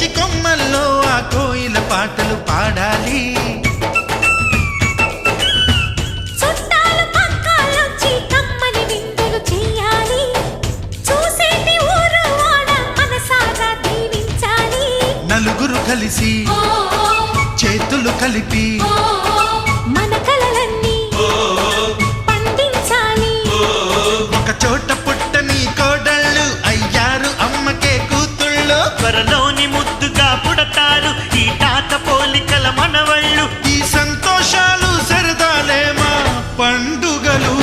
ఈ కొమ్మల్లో ఆ కోయిల పాటలు పాడాలి. నలుగురు కలిసి చేతులు కలిపి మన కలలన్నీ పండించాలి. ఒక చోట పుట్టని కోడళ్ళు అయ్యారు అమ్మకే కూతుళ్ళు. త్వరలోని ముద్దుగా పుడతారు ఈ తాత పోలికల మనవళ్ళు. ఈ సంతోషాలు సరదాలే మా పండుగలు.